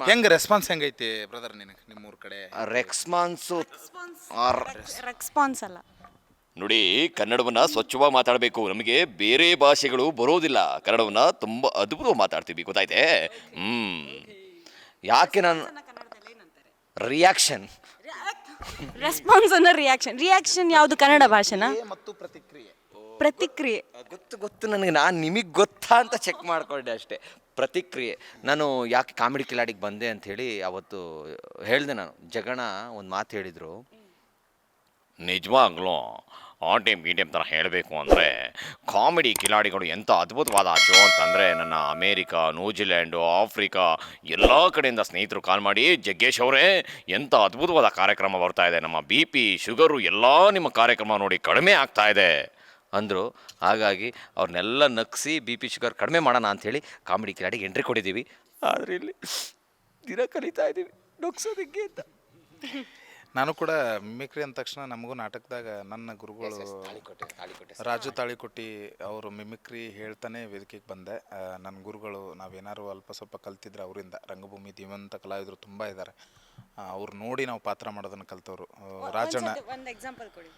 ಹೆಂಗೆ ರೆಸ್ಪಾನ್ಸ್ ಹೆಂಗೈತಿ ಬ್ರದರ್ ನಿನಗೆ ನಿಮ್ಮೂರ ಕಡೆ? ರೆಸ್ಪಾನ್ಸು ರೆಸ್ಪಾನ್ಸ್ ಅಲ್ಲ. ನೋಡಿ, ಕನ್ನಡವನ್ನ ಸ್ವಚ್ಛವಾಗಿ ಮಾತಾಡಬೇಕು. ನಮಗೆ ಬೇರೆ ಭಾಷೆಗಳು ಬರೋದಿಲ್ಲ. ಕನ್ನಡವನ್ನ ತುಂಬ ಅದ್ಭುತವಾಗಿ ಮಾತಾಡ್ತೀವಿ, ಗೊತ್ತಾಯ್ತೆ? ಯಾಕೆ ನಾನು ರಿಯಾಕ್ಷನ್ ರೆಸ್ಪಾನ್ಸ್ ಅನ್ನೋ ರಿಯಾಕ್ಷನ್ ಯಾವುದು ಕನ್ನಡ ಭಾಷೆನಾ? ಮತ್ತು ಪ್ರತಿಕ್ರಿಯೆ. ಪ್ರತಿಕ್ರಿಯೆ ಗೊತ್ತು ನನಗೆ. ನಾನು ನಿಮಗೆ ಗೊತ್ತಾ ಅಂತ ಚೆಕ್ ಮಾಡಿಕೊಂಡೆ ಅಷ್ಟೇ. ಪ್ರತಿಕ್ರಿಯೆ, ನಾನು ಯಾಕೆ ಕಾಮಿಡಿ ಕಿಲಾಡಿಗೆ ಬಂದೆ ಅಂಥೇಳಿ ಅವತ್ತು ಹೇಳಿದೆ. ನಾನು ಜಗಣ ಒಂದು ಮಾತು ಹೇಳಿದರು, ನಿಜವಾಗ್ಲೂ ಆ ಟೈಮ್ ಈ ಟೈಮ್ ಥರ ಹೇಳಬೇಕು ಅಂದರೆ ಕಾಮಿಡಿ ಕಿಲಾಡಿಗಳು ಎಂಥ ಅದ್ಭುತವಾದ ಶೋ ಅಂತಂದರೆ, ನನ್ನ ಅಮೇರಿಕಾ, ನ್ಯೂಜಿಲ್ಯಾಂಡು, ಆಫ್ರಿಕಾ ಎಲ್ಲ ಕಡೆಯಿಂದ ಸ್ನೇಹಿತರು ಕಾಲ್ ಮಾಡಿ, ಜಗ್ಗೇಶ್ ಅವರೇ ಎಂಥ ಅದ್ಭುತವಾದ ಕಾರ್ಯಕ್ರಮ ಬರ್ತಾ ಇದೆ, ನಮ್ಮ ಬಿ ಪಿ ಶುಗರು ಎಲ್ಲ ನಿಮ್ಮ ಕಾರ್ಯಕ್ರಮ ನೋಡಿ ಕಡಿಮೆ ಆಗ್ತಾ ಇದೆ ಅಂದರು. ಹಾಗಾಗಿ ಅವ್ರನ್ನೆಲ್ಲ ನಗಿಸಿ ಬಿ ಪಿ ಶುಗರ್ ಕಡಿಮೆ ಮಾಡೋಣ ಅಂಥೇಳಿ ಕಾಮಿಡಿ ಕಿಲಾಡಿಗೆ ಎಂಟ್ರಿ ಕೊಟ್ಟಿದ್ದೀವಿ. ಆದರೆ ಇಲ್ಲಿ ದಿನ ಕಲಿತಾ ಇದ್ದೀವಿ ನಗ್ಸೋದಕ್ಕೆ ಅಂತ. ನಾನು ಕೂಡ ಮಿಮಿಕ್ರಿ ಅಂದ ತಕ್ಷಣ ನಮಗೂ ನಾಟಕದಾಗ ನನ್ನ ಗುರುಗಳು ರಾಜು ತಾಳಿಕೊಟ್ಟಿ ಅವರು ಮಿಮಿಕ್ರಿ ಹೇಳ್ತಾನೆ ವೇದಿಕೆಗೆ ಬಂದೆ. ನನ್ನ ಗುರುಗಳು ನಾವೇನಾದ್ರು ಅಲ್ಪ ಸ್ವಲ್ಪ ಕಲ್ತಿದ್ರೆ ಅವರಿಂದ. ರಂಗಭೂಮಿ ಧೀಮಂತ ಕಲಾವಿದರು ತುಂಬ ಇದ್ದಾರೆ, ಅವ್ರು ನೋಡಿ ನಾವು ಪಾತ್ರ ಮಾಡೋದನ್ನು ಕಲ್ತವ್ರು. ರಾಜಣ್ಣ ಒಂದು ಎಕ್ಸಾಂಪಲ್ ಕೊಡಿ.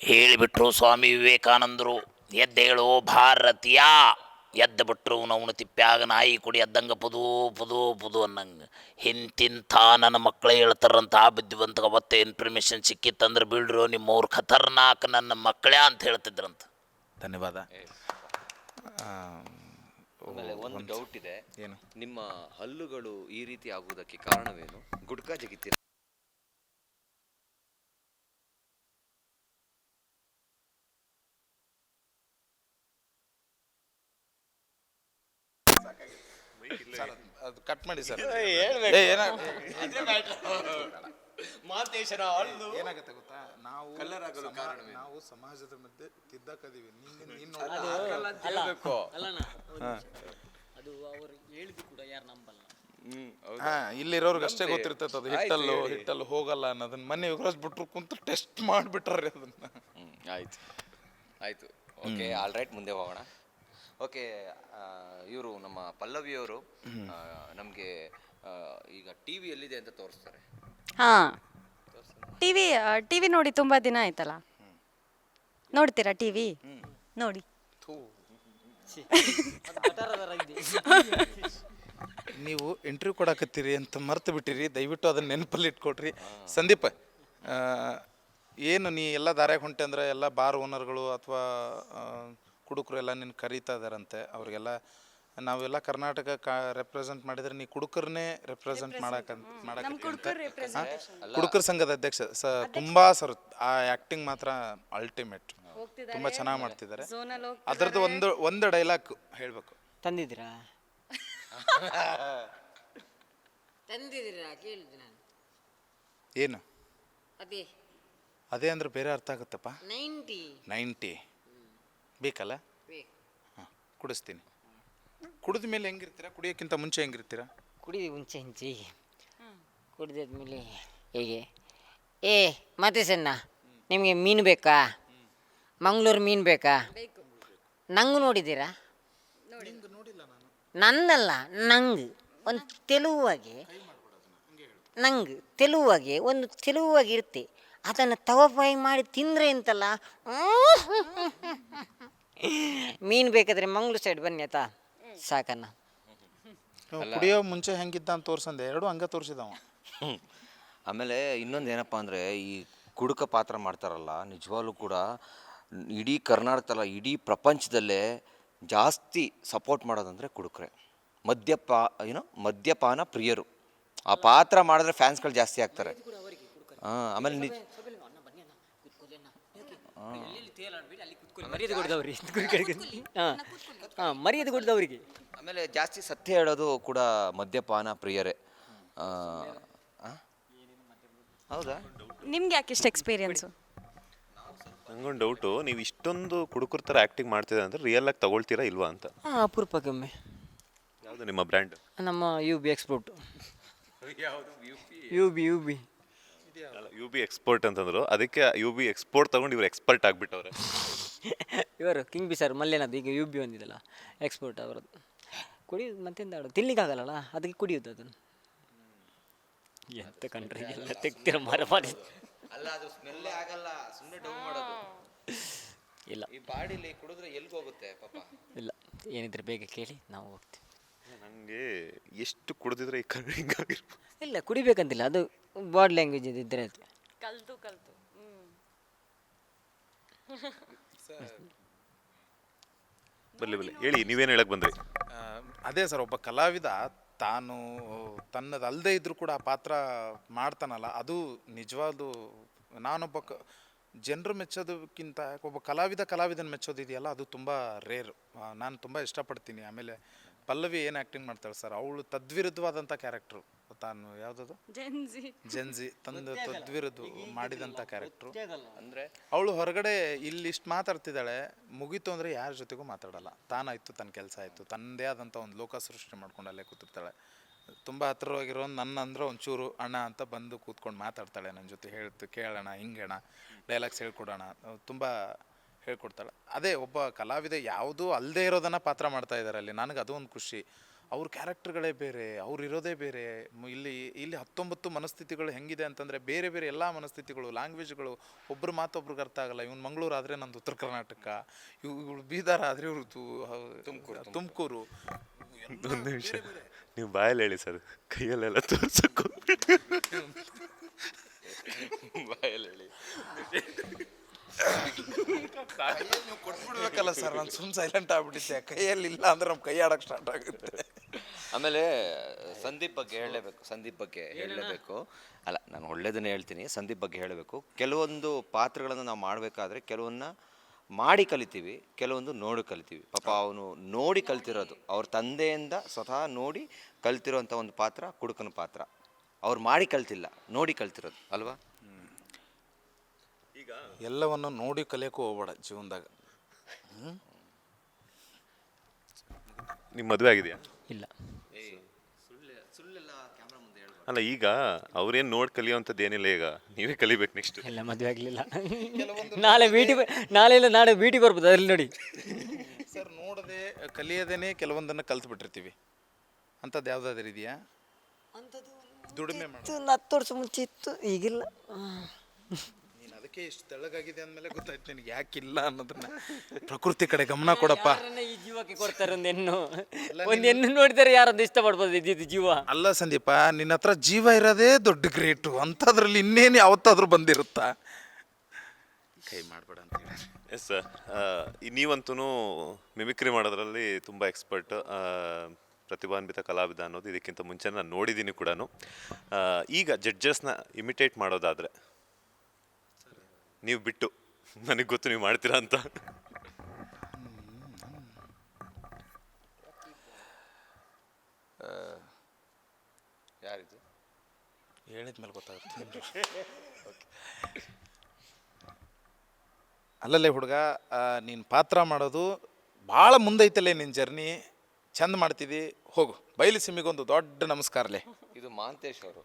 ಹೇಳಿಬಿಟ್ರು ಸ್ವಾಮಿ ವಿವೇಕಾನಂದರು, ಎದ್ದೇಳು ಭಾರತೀಯ, ಎದ್ದು ಬಿಟ್ರು ನವನು ತಿಪ್ಪ್ಯಾಗ ನಾಯಿ ಕುಡಿ ಎದ್ದಂಗೆ ಪುದು ಪುದು ಪುದು ಅನ್ನಂಗೆ. ಇಂತಿಂಥ ನನ್ನ ಮಕ್ಕಳೇ ಹೇಳ್ತಾರಂತ ಬುದ್ಧಿವಂತ. ಅವತ್ತೆ ಇನ್ಫಾರ್ಮೇಷನ್ ಸಿಕ್ಕಿತ್ತಂದ್ರೆ ಬಿಡ್ರು ನಿಮ್ಮವ್ರು ಖತರ್ನಾಕ್ ನನ್ನ ಮಕ್ಕಳೇ ಅಂತ ಹೇಳ್ತಿದ್ರಂತ. ಧನ್ಯವಾದ. ಆಮೇಲೆ ಒಂದು ಡೌಟ್ ಇದೆ, ಏನು? ನಿಮ್ಮ ಹಲ್ಲುಗಳು ಈ ರೀತಿ ಆಗುವುದಕ್ಕೆ ಕಾರಣವೇನು? ಗುಡ್ಕಾ ಜಗಿತೀರ? ಅದು ಕಟ್ ಮಾಡಿ ಸರ್. ಏನಾಗುತ್ತೆ ಗೊತ್ತಾ, ನಾವು ಸಮಾಜದ ಮಧ್ಯೆ ತಿದ್ದಕದೀವಿ. ಇಲ್ಲಿರೋರ್ಗೆ ಅಷ್ಟೇ ಗೊತ್ತಿರ್ತೈತೆ ಅದು ಹಿಟ್ಟಲ್ಲು ಹೋಗಲ್ಲ ಅನ್ನೋದನ್ನ. ಮೊನ್ನೆ ಯುವರಾಜ್ ಬಿಟ್ರು ಕುಂತು ಟೆಸ್ಟ್ ಮಾಡಿಬಿಟ್ರಿ ಅದನ್ನ. ಆಯ್ತು ಓಕೆ, ಆಲ್ ರೈಟ್, ಮುಂದೆ ಹೋಗೋಣ. ಓಕೆ, ಇವರು ನಮ್ಮ ಪಲ್ಲವಿಯವರು ನಮಗೆ ಈಗ ಟಿ ವಿ ಎಲ್ಲಿದೆ ಅಂತ ತೋರಿಸ್ತಾರೆ. ಹಾಂ, ಟಿವಿ ನೋಡಿ ತುಂಬ ದಿನ ಆಯ್ತಲ್ಲ. ನೋಡ್ತೀರಾ ಟಿವಿ? ನೋಡಿ. ನೀವು ಇಂಟರ್ವ್ಯೂ ಕೊಡಕತ್ತೀರಿ ಅಂತ ಮರ್ತು ಬಿಟ್ಟಿರಿ, ದಯವಿಟ್ಟು ಅದನ್ನ ನೆನಪಲ್ಲಿ ಇಟ್ಕೊಟ್ರಿ. ಸಂದೀಪ್, ಏನು ನೀ ಎಲ್ಲ ದಾರ್ಯಾಗ ಹೊಂಟೆ ಅಂದ್ರೆ ಎಲ್ಲ ಬಾರ್ ಓನರ್ಗಳು ಅಥವಾ ಕುಡುಕರು ಎಲ್ಲ ನಿನ್ನ ಕರೀತಾ ಇದಾರಂತೆ. ಅವ್ರಿಗೆಲ್ಲ ನಾವೆಲ್ಲ ಕರ್ನಾಟಕ ರೆಪ್ರೆಸೆಂಟ್ ಮಾಡಿದ್ರೆ ನೀ ಕುಡುಕರನ್ನೇ ರೆಪ್ರೆಸೆಂಟ್ ಕುಡುಕರ ಸಂಘದ ಅಧ್ಯಕ್ಷ ತುಂಬಾ ಸರ್. ಆ ಆ್ಯಕ್ಟಿಂಗ್ ಮಾತ್ರ ಅಲ್ಟಿಮೇಟ್, ತುಂಬ ಚೆನ್ನಾಗಿ ಮಾಡ್ತಿದ್ದಾರೆ. ಅದರದ್ದು ಒಂದು ಡೈಲಾಗ್ ಹೇಳಬೇಕು. ತಂದಿದ್ದೀರಾ? ಏನು ಅದೇ ಅಂದ್ರೆ ಬೇರೆ ಅರ್ಥ ಆಗುತ್ತಪ್ಪ. 90 ಬೇಕಲ್ಲ? ಹಾಂ, ಕುಡಿಸ್ತೀನಿ. ಕುಡಿದ ಮೇಲೆ ಹೆಂಗಿರ್ತೀರಾ? ಕುಡಿಯೋಕ್ಕಿಂತ ಮುಂಚೆ ಹೆಂಗಿರ್ತೀರಾ? ಕುಡಿದ ಮುಂಚೆ ಹಿಂಚಿ, ಕುಡಿದಾದ್ಮೇಲೆ ಹೇಗೆ ಮತ್ತೆ ಸಣ್ಣ ನಿಮಗೆ ಮೀನು ಬೇಕಾ? ಮಂಗಳೂರು ಮೀನು ಬೇಕಾ? ನಂಗೆ ನೋಡಿದ್ದೀರಾ? ನಂದಲ್ಲ, ನಂಗೆ ಒಂದು ತೆಲುವಾಗಿ ಒಂದು ತೆಲುವಾಗಿ ಇರುತ್ತೆ. ಅದನ್ನು ತವ ಫ್ರೈ ಮಾಡಿ ತಿಂದರೆ ಅಂತಲ್ಲ, ಮೀನು ಬೇಕಾದ್ರೆ ಮಂಗಳೂರು ಸೈಡ್ ಬನ್ನಿ ಆಯ್ತಾ, ಸಾಕನ್ನ. ಕುಡಿಯೋ ಮುಂಚೆ ಹೆಂಗಿದ್ದ ಅಂತ ತೋರ್ಸಂದೆ, ಎರಡು ಹಂಗೆ ತೋರಿಸಿದವ. ಆಮೇಲೆ ಇನ್ನೊಂದು ಏನಪ್ಪ ಅಂದರೆ, ಈ ಕುಡುಕ ಪಾತ್ರ ಮಾಡ್ತಾರಲ್ಲ, ನಿಜವಾಗ್ಲೂ ಕೂಡ ಇಡೀ ಕರ್ನಾಟಕದಲ್ಲ, ಇಡೀ ಪ್ರಪಂಚದಲ್ಲೇ ಜಾಸ್ತಿ ಸಪೋರ್ಟ್ ಮಾಡೋದಂದರೆ ಕುಡುಕರೆ. ಮದ್ಯಪಾನ ಪ್ರಿಯರು. ಆ ಪಾತ್ರ ಮಾಡಿದ್ರೆ ಫ್ಯಾನ್ಸ್ಗಳು ಜಾಸ್ತಿ ಆಗ್ತಾರೆ. ಆಮೇಲೆ ಮರ್ಯಾದೆ ಕೊಡ್ದವ್ರಿಗೆ. ಆಮೇಲೆ ಜಾಸ್ತಿ ಸತ್ಯ ಹೇಳೋದು ಕೂಡ ಮದ್ಯಪಾನ ಪ್ರಿಯರೇ. ಹೌದಾ? ನಿಮ್ಗೆ ಯಾಕೆ ಇಷ್ಟ ಎಕ್ಸ್ಪೀರಿಯನ್ಸು? ನಂಗೊಂದು ಡೌಟು, ನೀವು ಇಷ್ಟೊಂದು ಕುಡುಕರ ಥರ ಆ್ಯಕ್ಟಿಂಗ್ ಮಾಡ್ತಿದ್ದೀರ ಅಂದರೆ ರಿಯಲ್ ಆಗಿ ತಗೊಳ್ತೀರಾ ಇಲ್ವಾ ಅಂತ? ಅಪರೂಪಕ್ಕೊಮ್ಮೆ. ಯಾವುದು ನಿಮ್ಮ ಬ್ರ್ಯಾಂಡ್? ನಮ್ಮ UB ಎಕ್ಸ್ಪೋರ್ಟ್. UB ಎಕ್ಸ್ಪೋರ್ಟ್ ಅಂತಂದ್ರು, ಅದಕ್ಕೆ UB ಎಕ್ಸ್ಪೋರ್ಟ್ ತಗೊಂಡು ಇವ್ರು ಎಕ್ಸ್ಪರ್ಟ್ ಆಗಿಬಿಟ್ಟವ್ರೆ. ಇವರು ಕಿಂಗ್ ಬಿ ಸರ್ ಮಲ್ಲೇನದು ಈಗ UB ಬಂದಿದ್ದಲ್ಲ ಎಕ್ಸ್ಪೋರ್ಟ್ ಅವರದ್ದು. ಕುಡಿಯೋದು ಮತ್ತೆಂತ ಆಡೋದು ತಿನ್ಲಿಕ್ಕಾಗಲ್ಲ ಅದಕ್ಕೆ ಕುಡಿಯೋದು ಅದನ್ನು ಎಂತ ಕಂಡ್ರೆ ಎಲ್ಲ ತೆಗ್ತಿರ ಮರ ಮಾಡಿ ಅಲ್ಲ ಅದು ಸ್ಮೆಲ್ಲೇ ಆಗಲ್ಲ, ಸುಮ್ಮನೆ ಡೌನ್ ಮಾಡೋದು. ಇಲ್ಲ ಈ ಬಾಡಿಲಿ ಕುಡಿದ್ರೆ ಎಲ್ಲಿಗೆ ಹೋಗುತ್ತೆ ಪಾಪ. ಇಲ್ಲ ಏನಿದ್ರೆ ಬೇಗ ಕೇಳಿ ನಾವು ಹೋಗ್ತೀವಿ. ನನಗೆ ಎಷ್ಟು ಕುಡಿದಿದ್ರೆ ಈ ಕಣ್ಣು ಹಿಂಗಾಗಿರ್ಬೋದು. ಇಲ್ಲ ಕುಡಿಬೇಕಂತಿಲ್ಲ, ಅದು ಬಾಡಿ ಲ್ಯಾಂಗ್ವೇಜ್ ಇದ್ದರೆ ಆಯ್ತು. ಕಲ್ತು ಬರಲಿ ಹೇಳಿ, ನೀವೇನು ಹೇಳಕ್ ಬಂದ್ರಿ? ಅದೇ ಸರ್, ಒಬ್ಬ ಕಲಾವಿದ ತಾನು ತನ್ನದಲ್ಲದೆ ಇದ್ರೂ ಕೂಡ ಆ ಪಾತ್ರ ಮಾಡ್ತಾನಲ್ಲ, ಅದು ನಿಜವಾದ ನಾನೊಬ್ಬ ಜನರು ಮೆಚ್ಚೋದಕ್ಕಿಂತ ಒಬ್ಬ ಕಲಾವಿದನ ಮೆಚ್ಚೋದಿದೆಯಲ್ಲ, ಅದು ತುಂಬ ರೇರ್. ನಾನು ತುಂಬ ಇಷ್ಟಪಡ್ತೀನಿ. ಆಮೇಲೆ ಪಲ್ಲವಿ ಏನು ಆ್ಯಕ್ಟಿಂಗ್ ಮಾಡ್ತಾಳೆ ಸರ್, ಅವಳು ತದ್ವಿರುದ್ಧವಾದಂಥ ಕ್ಯಾರೆಕ್ಟ್ರು. ತಾನು ಯಾವುದದು ಜೆನ್ಜಿ ತದ್ವಿರುದ್ಧ ಮಾಡಿದಂಥ ಕ್ಯಾರೆಕ್ಟ್ರು. ಅಂದರೆ ಅವಳು ಹೊರಗಡೆ ಇಲ್ಲಿ ಇಷ್ಟು ಮಾತಾಡ್ತಿದ್ದಾಳೆ, ಮುಗೀತು ಅಂದರೆ ಯಾರ ಜೊತೆಗೂ ಮಾತಾಡಲ್ಲ. ತಾನಾಯಿತು, ತನ್ನ ಕೆಲಸ ಆಯಿತು, ತನ್ನದೇ ಆದಂಥ ಒಂದು ಲೋಕ ಸೃಷ್ಟಿ ಮಾಡ್ಕೊಂಡು ಅಲ್ಲೇ ಕೂತಿರ್ತಾಳೆ. ತುಂಬ ಹತ್ತಿರವಾಗಿರೋ ನನ್ನ ಅಂದ್ರೆ ಒಂಚೂರು ಅಣ್ಣ ಅಂತ ಬಂದು ಕೂತ್ಕೊಂಡು ಮಾತಾಡ್ತಾಳೆ ನನ್ನ ಜೊತೆ, ಕೇಳೋಣ, ಹಿಂಗೇಣ, ಡೈಲಾಗ್ಸ್ ಹೇಳ್ಕೊಡೋಣ, ತುಂಬ ಹೇಳ್ಕೊಡ್ತಾಳೆ. ಅದೇ ಒಬ್ಬ ಕಲಾವಿದ ಯಾವುದೂ ಅಲ್ಲದೆ ಇರೋದನ್ನು ಪಾತ್ರ ಮಾಡ್ತಾ ಇದ್ದಾರೆ ಅಲ್ಲಿ. ನನಗೆ ಅದು ಒಂದು ಖುಷಿ. ಅವ್ರ ಕ್ಯಾರೆಕ್ಟರ್ಗಳೇ ಬೇರೆ, ಅವ್ರು ಇರೋದೇ ಬೇರೆ. ಇಲ್ಲಿ 19 ಮನಸ್ಥಿತಿಗಳು ಹೆಂಗಿದೆ ಅಂತಂದರೆ ಬೇರೆ ಬೇರೆ ಎಲ್ಲ ಮನಸ್ಥಿತಿಗಳು, ಲ್ಯಾಂಗ್ವೇಜ್ಗಳು, ಒಬ್ಬರು ಮಾತೊಬ್ರಿಗೆ ಅರ್ಥ ಆಗಲ್ಲ. ಇವ್ನು ಮಂಗಳೂರು ಆದರೆ ನಂದು ಉತ್ತರ ಕರ್ನಾಟಕ, ಇವ್ರು ಬೀದರ್ ಆದರೆ ಇವರು ತುಮಕೂರು. ಒಂದು ನಿಮಿಷ, ನೀವು ಬಾಯಲ್ಲಿ ಹೇಳಿ ಸರ್, ಕೈಯಲ್ಲೆಲ್ಲ ತೋರ್ಸಕ್ಕೂ ಬಾಯಲ್ಲಿ ಹೇಳಿ. ನೀವು ಕೊಟ್ಬಿಡ್ಬೇಕಲ್ಲ ಸರ್, ನಾನು ಸುಮ್ಮನೆ ಸೈಲೆಂಟ್ ಆಗ್ಬಿಟ್ಟಿದ್ದೆ. ಕೈಯಲ್ಲಿ ಇಲ್ಲ ಅಂದ್ರೆ ನಮ್ಮ ಕೈ ಆಡೋಕ್ಕೆ ಸ್ಟಾರ್ಟ್ ಆಗುತ್ತೆ. ಆಮೇಲೆ ಸಂದೀಪ್ ಬಗ್ಗೆ ಹೇಳಲೇಬೇಕು. ಅಲ್ಲ, ನಾನು ಒಳ್ಳೇದನ್ನೇ ಹೇಳ್ತೀನಿ. ಸಂದೀಪ್ ಬಗ್ಗೆ ಹೇಳಬೇಕು. ಕೆಲವೊಂದು ಪಾತ್ರಗಳನ್ನು ನಾವು ಮಾಡಬೇಕಾದ್ರೆ ಕೆಲವನ್ನ ಮಾಡಿ ಕಲಿತೀವಿ, ಕೆಲವೊಂದು ನೋಡಿ ಕಲಿತೀವಿ. ಪಾಪ ಅವನು ನೋಡಿ ಕಲ್ತಿರೋದು, ಅವ್ರ ತಂದೆಯಿಂದ ಸ್ವತಃ ನೋಡಿ ಕಲ್ತಿರೋಂಥ ಒಂದು ಪಾತ್ರ ಕುಡುಕನ ಪಾತ್ರ. ಅವ್ರು ಮಾಡಿ ಕಲ್ತಿಲ್ಲ, ನೋಡಿ ಕಲ್ತಿರೋದು ಅಲ್ವಾ? ಎಲ್ಲವನ್ನು ನೋಡಿ ಕಲಿಯೋಕ್ಕೂ ಹೋಗ್ಬೇಡ ಜೀವನದಾಗ. ನಿಮ್ಮ ಮದುವೆ ಆಗಿದೆಯಾ? ಇಲ್ಲ. ಅಲ್ಲ, ಈಗ ಅವ್ರೇನು ನೋಡಿ ಕಲಿಯೋಂಥದ್ದು ಏನಿಲ್ಲ, ಈಗ ನೀವೇ ಕಲಿಬೇಕು ನೆಕ್ಸ್ಟ್. ಇಲ್ಲ, ಮದುವೆ ಆಗಲಿಲ್ಲ. ನಾಳೆ ಬ್ಯೂಟಿ ಬರ್ಬೋದು, ಅದ್ರಲ್ಲಿ ನೋಡಿ. ಸರ್, ನೋಡದೆ ಕಲಿಯೋದೇನೆ ಕೆಲವೊಂದನ್ನು ಕಲ್ತು ಬಿಟ್ಟಿರ್ತೀವಿ. ಅಂಥದ್ದು ಯಾವುದಾದ್ರೂ ಇದೆಯಾ? ದುಡಿಮೆ ಮಾಡಿ 10 ವರ್ಷ ಮುಂಚೆ ಇತ್ತು, ಈಗಿಲ್ಲ. ನೀನು ಅದಕ್ಕೆ ಇಷ್ಟು ತೆಳ್ಳಗಾಗಿದೆ ಅಂದಮೇಲೆ ಗೊತ್ತಾಯ್ತು ನಿನಗೆ ಯಾಕಿಲ್ಲ ಅನ್ನೋದನ್ನ. ಪ್ರಕೃತಿ ಕಡೆ ಗಮನ ಕೊಡಪ್ಪ. ಈ ಜೀವಕ್ಕೆ ಕೊಡ್ತಾರೆ ಒಂದು ಹೆಣ್ಣು ನೋಡಿದರೆ ಯಾರೊಂದು ಇಷ್ಟಪಡ್ಬೋದು ಇದು ಜೀವ. ಅಲ್ಲ ಸಂದೀಪ, ನಿನ್ನ ಹತ್ರ ಜೀವ ಇರೋದೇ ದೊಡ್ಡ ಗ್ರೇಟು. ಅಂಥದ್ರಲ್ಲಿ ಇನ್ನೇನು ಯಾವತ್ತಾದ್ರೂ ಬಂದಿರುತ್ತಾ? ಕೈ ಮಾಡಬೇಡ ಅಂತ ಹೇಳಿ. ಎಸ್ ಸರ್, ನೀವಂತೂ ಮಿಮಿಕ್ರಿ ಮಾಡೋದ್ರಲ್ಲಿ ತುಂಬ ಎಕ್ಸ್ಪರ್ಟ್, ಪ್ರತಿಭಾನ್ವಿತ ಕಲಾವಿದ ಅನ್ನೋದು ಇದಕ್ಕಿಂತ ಮುಂಚೆ ನಾನು ನೋಡಿದ್ದೀನಿ ಕೂಡ. ಈಗ ಜಡ್ಜಸ್ನ ಇಮಿಟೇಟ್ ಮಾಡೋದಾದರೆ ನೀವು ಬಿಟ್ಟು, ನನಗೆ ಗೊತ್ತು ನೀವು ಮಾಡ್ತೀರಾ ಅಂತ. ಯಾರಿದು ಹೇಳಿದ್ಮೇಲೆ ಗೊತ್ತಾಗುತ್ತೆ. ಅಲ್ಲಲ್ಲೇ ಹುಡುಗ, ನೀನು ಪಾತ್ರ ಮಾಡೋದು ಭಾಳ ಮುಂದೈತಲ್ಲೇ ನಿನ್ನ ಜರ್ನಿ. ಚಂದ ಮಾಡ್ತಿದ್ದಿ, ಹೋಗು. ಬಯಲು ಸಿಮ್ಮಿಗೊಂದು ದೊಡ್ಡ ನಮಸ್ಕಾರಲೇ. ಇದು ಮಾಂತೇಶ್ ಅವರು.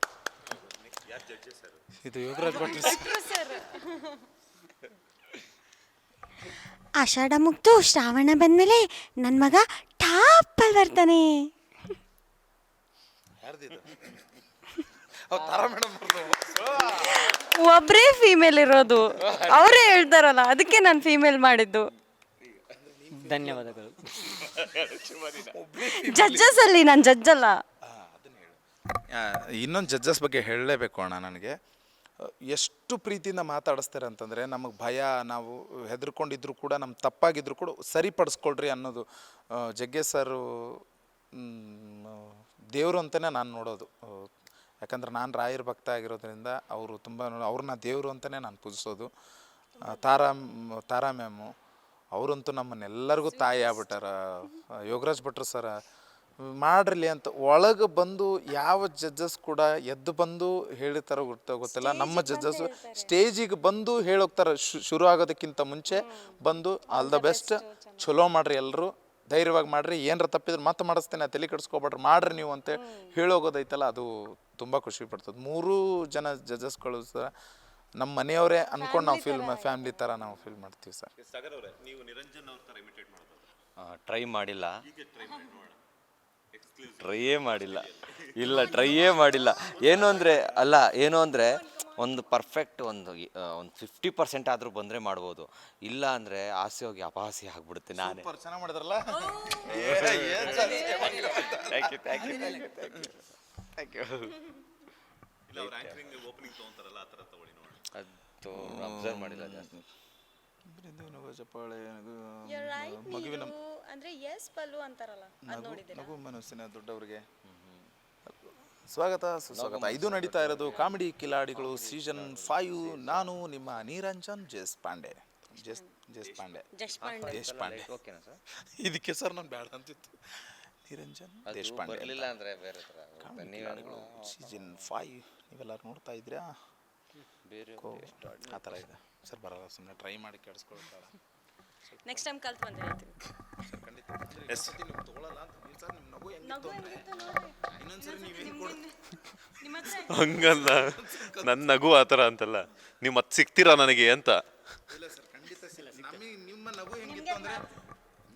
ಇದು ಯೋಗರಾಜ್ ಭಟ್ರು ಸರ್. ಆಷಾಢ ಮುಗ್ದು ಶ್ರಾವಣ ಬಂದಮೇಲೆ ನನ್ನ ಮಗ ಟಾಪಲ್ಲಿ ಬರ್ತಾನೆ. ಒಬ್ಬರೇ ಫೀಮೇಲ್ ಇರೋದು, ಅವರೇ ಹೇಳ್ತಾರಲ್ಲ, ಅದಕ್ಕೆ ನಾನು ಫೀಮೇಲ್ ಮಾಡಿದ್ದು. ಧನ್ಯವಾದಗಳು. ಜಡ್ಜಸ್ ಅಲ್ಲಿ ನಾನು ಜಡ್ಜ್ ಅಲ್ಲ. ಇನ್ನೊಂದು ಜಡ್ಜಸ್ ಬಗ್ಗೆ ಹೇಳಲೇಬೇಕು ಅಣ್ಣ. ನನಗೆ ಎಷ್ಟು ಪ್ರೀತಿಯಿಂದ ಮಾತಾಡಿಸ್ತಾರೆ ಅಂತಂದರೆ, ನಮಗೆ ಭಯ, ನಾವು ಹೆದರ್ಕೊಂಡಿದ್ರು ಕೂಡ, ನಮ್ಮ ತಪ್ಪಾಗಿದ್ರು ಕೂಡ ಸರಿಪಡಿಸ್ಕೊಳ್ರಿ ಅನ್ನೋದು. ಜಗ್ಗೇಶ್ ಸರು ದೇವರು ಅಂತಲೇ ನಾನು ನೋಡೋದು. ಯಾಕಂದ್ರೆ ನಾನು ರಾಯರ ಭಕ್ತ ಆಗಿರೋದ್ರಿಂದ ಅವರು ತುಂಬ ಅವ್ರನ್ನ ದೇವರು ಅಂತಲೇ ನಾನು ಪೂಜಿಸೋದು. ತಾರಾ ಮ್ಯಾಮು ಅವರಂತೂ ನಮ್ಮನ್ನೆಲ್ಲರಿಗೂ ತಾಯಿ ಆಗ್ಬಿಟ್ಟಾರ. ಯೋಗರಾಜ್ ಭಟ್ರು ಸರ ಮಾಡ್ರಲಿ ಅಂತ ಒಳಗೆ ಬಂದು ಯಾವ ಜಡ್ಜಸ್ ಕೂಡ ಎದ್ದು ಬಂದು ಹೇಳಿರ್ತಾರೋ ಗೊತ್ತಿಲ್ಲ. ನಮ್ಮ ಜಡ್ಜಸ್ಸು ಸ್ಟೇಜಿಗೆ ಬಂದು ಹೇಳೋಗ್ತಾರೆ, ಶುರು ಆಗೋದಕ್ಕಿಂತ ಮುಂಚೆ ಬಂದು ಆಲ್ ದ ಬೆಸ್ಟ್, ಚಲೋ ಮಾಡಿರಿ, ಎಲ್ಲರೂ ಧೈರ್ಯವಾಗಿ ಮಾಡಿರಿ, ಏನರ ತಪ್ಪಿದ್ರೆ ಮತ್ತೆ ಮಾಡಿಸ್ತೇನೆ, ತಲೆ ಕೆಡಿಸ್ಕೊಬೇಡ್ರಿ, ಮಾಡಿರಿ ನೀವು ಅಂತ ಹೇಳೋಗೋದೈತಲ್ಲ, ಅದು ತುಂಬ ಖುಷಿ ಪಡ್ತದೆ. 3 ಜನ ಜಡ್ಜಸ್ಗಳು ಸರ್ ನಮ್ಮ ಮನೆಯವರೇ ಅಂದ್ಕೊಂಡು ನಾವು ಫ್ಯಾಮಿಲಿ ಥರ ನಾವು ಫೀಲ್ ಮಾಡ್ತೀವಿ ಸರ್. ನೀವು ನಿರಂಜನ್ ಅವ್ರ ಥರ ಇಮಿಟೇಟ್ ಮಾಡೋದು ಟ್ರೈ ಮಾಡಿಲ್ಲ. ಟ್ರೈಯೇ ಮಾಡಿಲ್ಲ. ಇಲ್ಲ, ಟ್ರೈಯೇ ಮಾಡಿಲ್ಲ. ಏನು ಅಂದರೆ ಒಂದು ಪರ್ಫೆಕ್ಟ್ ಒಂದು 50% ಆದರೂ ಬಂದರೆ ಮಾಡ್ಬೋದು. ಇಲ್ಲ ಅಂದರೆ ಆಸೆ ಹೋಗಿ ಅಪಹಾಸ್ಯ ಆಗ್ಬಿಡುತ್ತೆ ನಾನೇ. ಚೆನ್ನಾಗಿ ಮಾಡಿದ್ರಲ್ಲ. Thank you. ಅದು ಅಬ್ಸರ್ವ್ ಮಾಡಿಲ್ಲ ಜಾಸ್ತಿ. ಚಪ್ಪಾಳೆ ಮಗುವಿನ ಅಂದ್ರೆ ಎಸ್ ಪಲ್ಲು ಅಂತಾರಲ್ಲ ಅದು ನೋಡಿದ್ದೀರಾ? ನಗು ಮನಸ್ಸಿನ ದೊಡ್ಡವರಿಗೆ ಸ್ವಾಗತ ಸುಸ್ವಾಗತ. ಇದು ನಡೀತಾ ಇರೋದು ಕಾಮಿಡಿ ಕಿಲಾಡಿಗಳು ಸೀಸನ್ 5. ನಾನು ನಿಮ್ಮ ನಿರಂಜನ್ ದೇಶಪಾಂಡೆ. ಓಕೆನಾ ಸರ್? ಇದಕ್ಕೆ ಸರ್ ನಾನು ಬೇಡ ಅಂತಿತ್ತು. ನಿರಂಜನ್ ದೇಶಪಾಂಡೆ ಬರಲಿಲ್ಲ ಅಂದರೆ ಬೇರೆ ಥರ ಸೀಸನ್ 5 ನೀವೆಲ್ಲರೂ ನೋಡ್ತಾ ಇದ್ದೀರಾ? ಬೇರೆ ಆ ಥರ ಇದೆ ಸರ್. ಬರಲ್ಲ, ಸುಮ್ಮನೆ ಟ್ರೈ ಮಾಡಿ ಕೇಳಿಸ್ಕೊಳ್ತಾರ. ನೆಕ್ಸ್ಟ್ ಟೈಮ್ ಕಲ್ತು ಬಂದ್ರೆ ಹೇಳ್ತೀನಿ. ಸರ್ ಖಂಡಿತ ನೀವು ತೊಗೊಳಲ್ಲ ಅಂತ ನೀವು ಸರ್. ನಿಮ್ಮ ನಗು ಹೆಂಗಿತ್ತು ಅಂದರೆ ಇನ್ನೊಂದ್ಸರಿ ನೀವೇನು ಕೊಡ್ತೀವಿ ನಿಮ್ಮ ಹತ್ರ ಹಂಗಲ್ಲ, ನನ್ನ ನಗು ಆ ಥರ ಅಂತಲ್ಲ, ನೀವು ಮತ್ತೆ ಸಿಗ್ತೀರಾ ನನಗೆ ಅಂತ. ಇಲ್ಲ ಸರ್, ಖಂಡಿತ ನಮಗೆ ನಿಮ್ಮ ನಗು ಹೆಂಗಿತ್ತು ಅಂದರೆ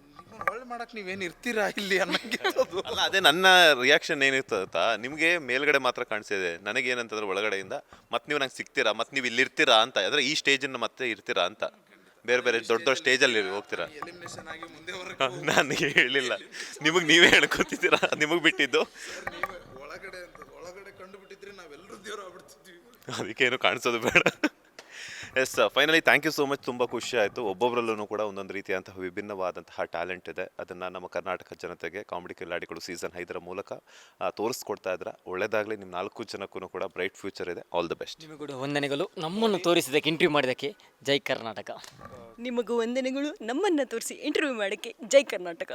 ನಿಮ್ಮನ್ನು ಹೊಳ್ಳಿ ಮಾಡಕ್ಕೆ ನೀವೇನು ಇರ್ತೀರಾ ಇಲ್ಲಿ ಅನ್ನೋಂಗಿತ್ತು. ಅಲ್ಲ, ಅದೇ ನನ್ನ ರಿಯಾಕ್ಷನ್ ಏನಿರ್ತದ, ನಿಮಗೆ ಮೇಲ್ಗಡೆ ಮಾತ್ರ ಕಾಣಿಸಿದೆ, ನನಗೇನಂತಂದ್ರೆ ಒಳಗಡೆಯಿಂದ ಮತ್ತೆ ನೀವು ನಂಗೆ ಸಿಗ್ತೀರಾ, ಮತ್ತೆ ನೀವು ಇಲ್ಲಿರ್ತೀರಾ ಅಂತ, ಅಂದರೆ ಈ ಸ್ಟೇಜನ್ನು ಮತ್ತೆ ಇರ್ತೀರಾ ಅಂತ. ಬೇರೆ ಬೇರೆ ದೊಡ್ಡ ದೊಡ್ಡ ಸ್ಟೇಜಲ್ಲಿ ಹೋಗ್ತೀರಾ. ಎಲಿಮಿನೇಷನ್ ಆಗಿ ಮುಂದೆ ನನಗೆ ಹೇಳಿಲ್ಲ, ನಿಮಗೆ ನೀವೇ ಹೇಳ್ಕೊತಿದ್ದೀರಾ, ನಿಮಗೆ ಬಿಟ್ಟಿದ್ದು. ಒಳಗಡೆ ಕಂಡು ಬಿಟ್ಟಿದ್ರೆ ನಾವೆಲ್ಲರೂ ದೇವ್ರು ಆಗ್ಬಿಡ್ತಿದ್ವಿ. ಅದಕ್ಕೇನು ಕಾಣಿಸೋದು ಬೇಡ. Yes, finally thank you so much. ತುಂಬ ಖುಷಿ ಆಯಿತು. ಒಬ್ಬೊಬ್ಬರಲ್ಲೂ ಕೂಡ ಒಂದೊಂದು ರೀತಿಯಂತಹ ವಿಭಿನ್ನವಾದಂತಹ ಟ್ಯಾಲೆಂಟ್ ಇದೆ. ಅದನ್ನು ನಮ್ಮ ಕರ್ನಾಟಕ ಜನತೆಗೆ ಕಾಮಿಡಿ ಕಿಲಾಡಿಗಳು ಸೀಸನ್ 5 ಮೂಲಕ ತೋರಿಸ್ಕೊಡ್ತಾ ಇದ್ರೆ ಒಳ್ಳೆಯದಾಗಲಿ. ನಿಮ್ಮ 4 ಜನಕ್ಕೂ ಕೂಡ ಬ್ರೈಟ್ ಫ್ಯೂಚರ್ ಇದೆ. All the best. ನಿಮಗೂ ಕೂಡ ವಂದನೆಗಳು, ನಮ್ಮನ್ನು ತೋರಿಸಿದ್ದಕ್ಕೆ, ಇಂಟರ್ವ್ಯೂ ಮಾಡಿದ್ದಕ್ಕೆ. ಜೈ ಕರ್ನಾಟಕ. ನಿಮಗೂ ವಂದನೆಗಳು, ನಮ್ಮನ್ನು ತೋರಿಸಿ ಇಂಟರ್ವ್ಯೂ ಮಾಡೋಕ್ಕೆ. ಜೈ ಕರ್ನಾಟಕ.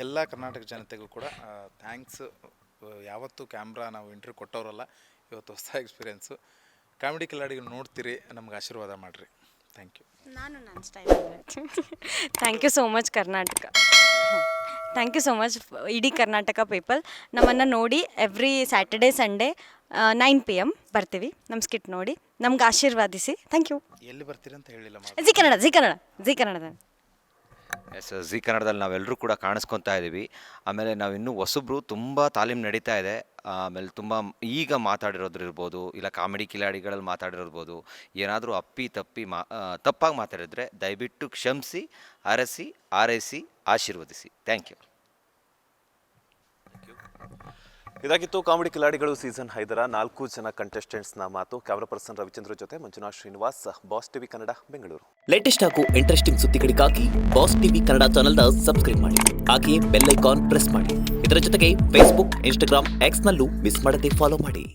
ಎಲ್ಲ ಕರ್ನಾಟಕ ಜನತೆಗೂ ಕೂಡ ಥ್ಯಾಂಕ್ಸ್. ಯಾವತ್ತೂ ಕ್ಯಾಮ್ರಾ ನಾವು ಇಂಟರ್ವ್ಯೂ ಕೊಟ್ಟವರಲ್ಲ, ಇವತ್ತು ಹೊಸ ಎಕ್ಸ್ಪೀರಿಯೆನ್ಸು. ಕಾಮಿಡಿ ಕಿಲಾಡಿಗಳು ನೋಡ್ತೀರಿ, ನಮ್ಗೆ ಆಶೀರ್ವಾದ ಮಾಡಿರಿ. Thank you. ನಾನು style thank you so much Karnataka. Thank you so much ಇಡೀ ಕರ್ನಾಟಕ ಪೀಪಲ್. ನಮ್ಮನ್ನು ನೋಡಿ ಎವ್ರಿ ಸ್ಯಾಟರ್ಡೇ ಸಂಡೇ 9 PM ಬರ್ತೀವಿ. ನಮ್ಮ ಸ್ಕಿಟ್ ನೋಡಿ ನಮ್ಗೆ ಆಶೀರ್ವಾದಿಸಿ. Thank you. ಎಲ್ಲಿ ಬರ್ತೀರಿ ಅಂತ ಹೇಳಿಲ್ಲ. ಜಿ ಕನ್ನಡದ ಎಸ್, ಜಿ ಕನ್ನಡದಲ್ಲಿ ನಾವೆಲ್ಲರೂ ಕೂಡ ಕಾಣಿಸ್ಕೊತಾ ಇದ್ದೀವಿ. ಆಮೇಲೆ ನಾವಿನ್ನೂ ಹೊಸಬ್ರು, ತುಂಬ ತಾಲೀಮ್ ನಡೀತಾ ಇದೆ. ಆಮೇಲೆ ತುಂಬ ಈಗ ಮಾತಾಡಿರೋದು ಇರ್ಬೋದು, ಇಲ್ಲ ಕಾಮಿಡಿ ಕಿಲಾಡಿಗಳಲ್ಲಿ ಮಾತಾಡಿರೋರ್ಬೋದು. ಏನಾದರೂ ತಪ್ಪಾಗಿ ಮಾತಾಡಿದ್ರೆ ದಯವಿಟ್ಟು ಕ್ಷಮಿಸಿ, ಅರಸಿ, ಆರೈಸಿ, ಆಶೀರ್ವದಿಸಿ. Thank you. ಇದಾಗಿತ್ತು ಕಾಮಿಡಿ ಕಿಲಾಡಿಗಳು ಸೀಸನ್ 5 4 ಜನ ಕಂಟೆಸ್ಟೆಂಟ್ಸ್ನ ಮಾತು. ಕ್ಯಾಮ್ರಾ ಪರ್ಸನ್ ರವಿಚಂದ್ರ ಜೊತೆ Manjunath Srinivas, boss TV Kannada, Bengaluru. Latest ಹಾಗೂ ಇಂಟ್ರೆಸ್ಟಿಂಗ್ ಸುದ್ದಿಗಳಿಗಾಗಿ ಬಾಸ್ ಟಿವಿ ಕನ್ನಡ ಚಾನೆಲ್ನ ಸಬ್ಸ್ಕ್ರೈಬ್ ಮಾಡಿ. ಹಾಗೆಯೇ ಬೆಲ್ ಐಕಾನ್ ಪ್ರೆಸ್ ಮಾಡಿ. ಇದರ ಜೊತೆಗೆ ಫೇಸ್ಬುಕ್, ಇನ್ಸ್ಟಾಗ್ರಾಮ್, ಎಕ್ಸ್ನಲ್ಲೂ ಮಿಸ್ ಮಾಡದೆ ಫಾಲೋ ಮಾಡಿ.